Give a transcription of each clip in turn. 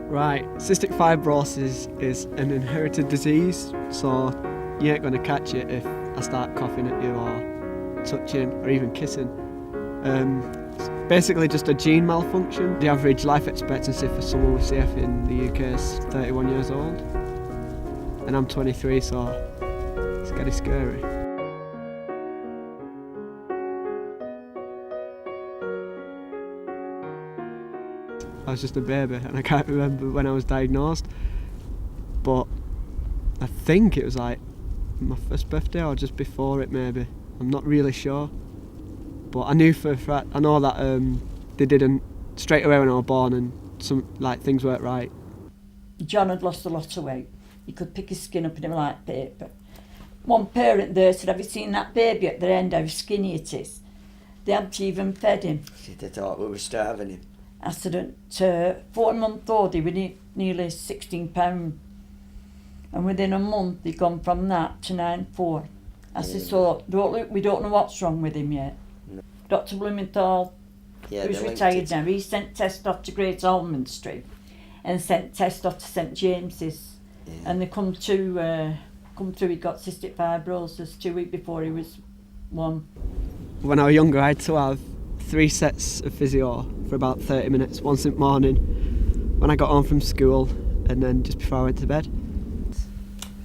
Right, cystic fibrosis is an inherited disease, so you ain't going to catch it if I start coughing at you or touching or even kissing. It's basically just a gene malfunction. The average life expectancy for someone with CF in the UK is 31 years old, and I'm 23, so it's getting scary. I was just a baby and I can't remember when I was diagnosed, but I think it was like my first birthday or just before it maybe. I'm not really sure, but I knew for a fact, I know that they didn't straight away when I was born and some things weren't right. John had lost a lot of weight. He could pick his skin up and it was like paper. One parent there said, "Have you seen that baby at the end, how skinny it is?" They hadn't even fed him. They thought we were starving him. I said, at 4 months old, he was nearly 16 pounds. And within a month, he'd gone from that to 9'4". I said, so we don't know what's wrong with him yet. No. Dr. Blumenthal, who's retired now, he sent tests off to Great Ormond Street and sent tests off to St James's. Yeah. And they come through, he got cystic fibrosis 2 weeks before he was 1. When I was younger, I had to have 3 sets of physio for about 30 minutes, once in the morning, when I got home from school, and then just before I went to bed.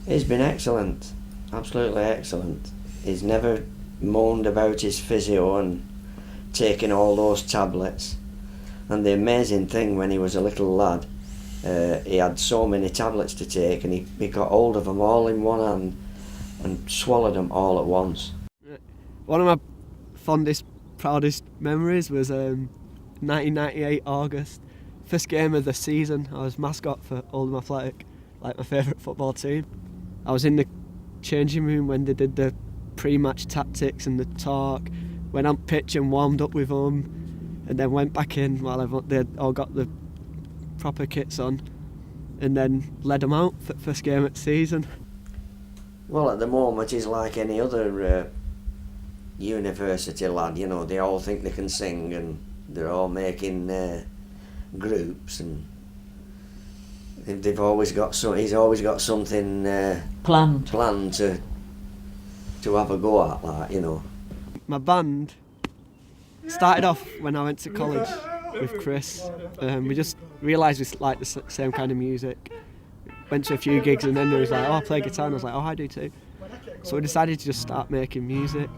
He's been excellent, absolutely excellent. He's never moaned about his physio and taking all those tablets. And the amazing thing, when he was a little lad, he had so many tablets to take, and he got hold of them all in one hand and swallowed them all at once. One of my fondest, proudest memories was 1998 August, first game of the season. I was mascot for Oldham Athletic, like my favourite football team. I was in the changing room when they did the pre-match tactics and the talk, went on pitch and warmed up with them, and then went back in while they all got the proper kits on, and then led them out for the first game of the season. Well, at the moment he's like any other university lad, you know. They all think they can sing and they're all making groups, and he's always got something planned to have a go at, like, you know. My band started off when I went to college with Chris. We just realised we liked the same kind of music. Went to a few gigs and then there was like, oh, I play guitar, and I was like, oh, I do too. So we decided to just start making music.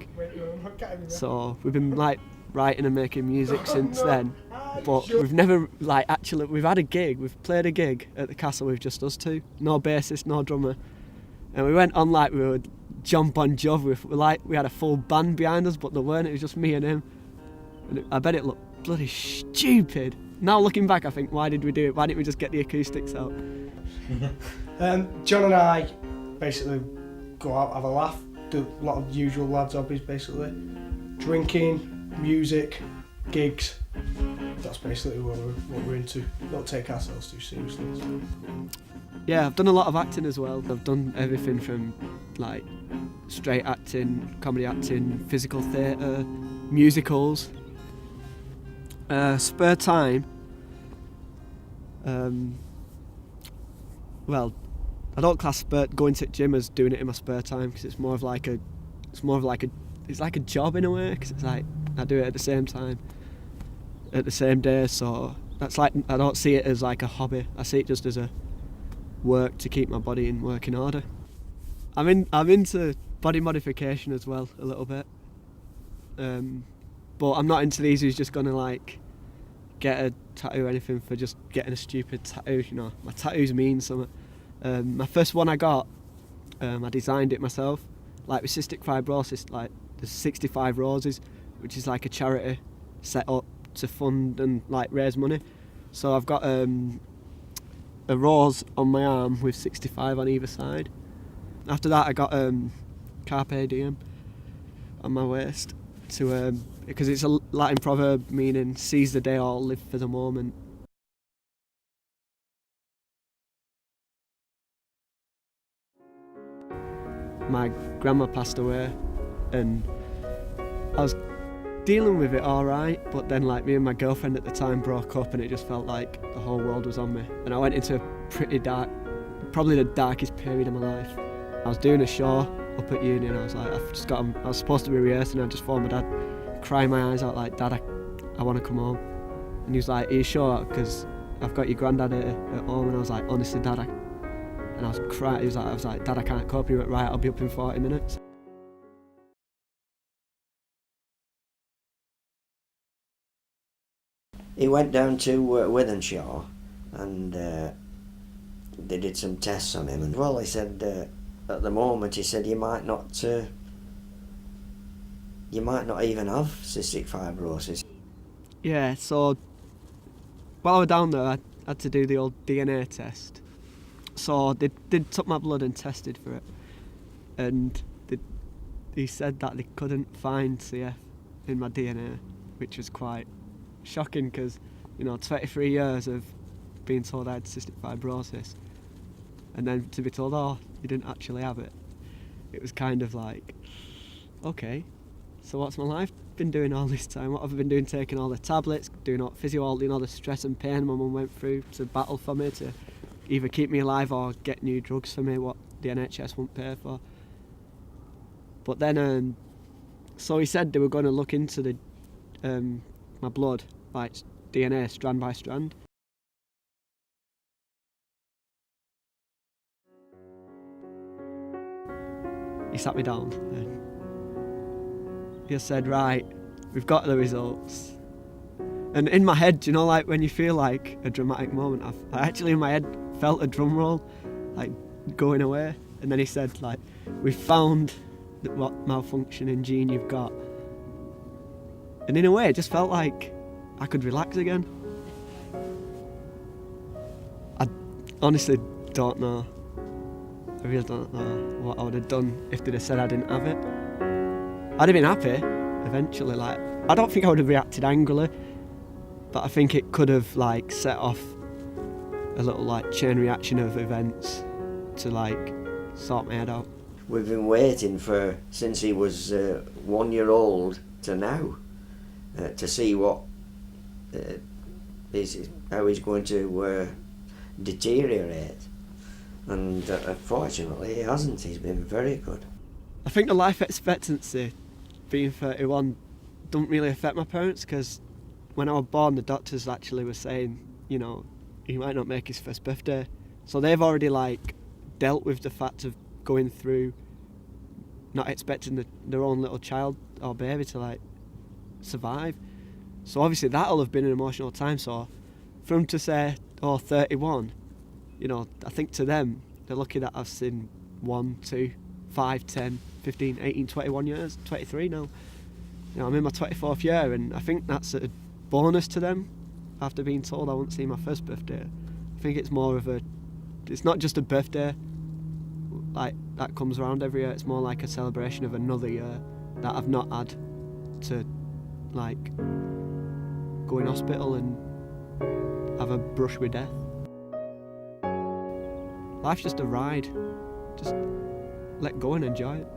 So we've been like writing and making music since then. But we've never we've had a gig, we've played a gig at the castle with just us two. No bassist, no drummer. And we went on like we were John Bon Jovi. We had a full band behind us, but there weren't, it was just me and him. And I bet it looked bloody stupid. Now looking back, I think, why did we do it? Why didn't we just get the acoustics out? John and I basically go out, have a laugh, do a lot of usual lads' hobbies basically. Drinking, music, gigs. That's basically what we're into. Don't take ourselves too seriously. Yeah, I've done a lot of acting as well. I've done everything from like straight acting, comedy acting, physical theatre, musicals. Spare time. Well, I don't class going to the gym as doing it in my spare time, because it's like a job in a way, because it's like I do it at the same time, at the same day. So that's like, I don't see it as like a hobby. I see it just as a work to keep my body in working order. I'm into body modification as well a little bit, but I'm not into these who's just gonna like get a tattoo or anything for just getting a stupid tattoo. You know, my tattoos mean something. My first one I got, I designed it myself, like with cystic fibrosis. Like there's 65 Roses, which is like a charity set up to fund and like raise money. So I've got a rose on my arm with 65 on either side. After that, I got Carpe Diem on my waist because it's a Latin proverb meaning seize the day or live for the moment. My grandma passed away, and I was dealing with it all right, but then like me and my girlfriend at the time broke up, and it just felt like the whole world was on me, and I went into a pretty dark, probably the darkest period of my life. I was doing a show up at uni, and I was like, I was supposed to be rehearsing, and I just phoned my dad, crying my eyes out like, Dad, I want to come home. And he was like, are you sure? Because I've got your granddad at home. And I was like, honestly, Dad, and I was crying. I was like, Dad, I can't cope. He went, right, I'll be up in 40 minutes. He went down to Wythenshawe, and they did some tests on him, and well, he said at the moment, he said you might not even have cystic fibrosis. Yeah, so while I was down there, I had to do the old DNA test. So they took my blood and tested for it, and he said that they couldn't find CF in my DNA, which was quite shocking, because 23 years of being told I had cystic fibrosis, and then to be told, oh, you didn't actually have it. It was kind of like, okay, so what's my life been doing all this time? What have I been doing? Taking all the tablets, doing all physio, all the stress and pain my mum went through to battle for me, to either keep me alive or get new drugs for me, what the NHS won't pay for. But then, so he said they were going to look into the my blood, like DNA, strand by strand. He sat me down and he said, right, we've got the results. And in my head, like when you feel like a dramatic moment, I actually in my head felt a drum roll, like going away. And then he said, like, we found what malfunctioning gene you've got. And in a way, it just felt like I could relax again. I honestly don't know. I really don't know what I would have done if they'd have said I didn't have it. I'd have been happy eventually. Like, I don't think I would have reacted angrily, but I think it could have like set off a little like chain reaction of events to like sort my head out. We've been waiting since he was 1 year old to now to see what how he's going to deteriorate, and fortunately he hasn't. He's been very good. I think the life expectancy, being 31, don't really affect my parents, because when I was born, the doctors actually were saying, he might not make his first birthday. So they've already like dealt with the fact of going through not expecting their own little child or baby to like survive. So obviously that'll have been an emotional time. So for them to say, 31, I think to them, they're lucky that I've seen 1, 2, 5, 10, 15, 18, 21 years, 23 now. I'm in my 24th year, and I think that's a bonus to them after being told I won't see my first birthday. I think it's more of it's not just a birthday like that comes around every year, it's more like a celebration of another year that I've not had to like go in hospital and have a brush with death. Life's just a ride. Just let go and enjoy it.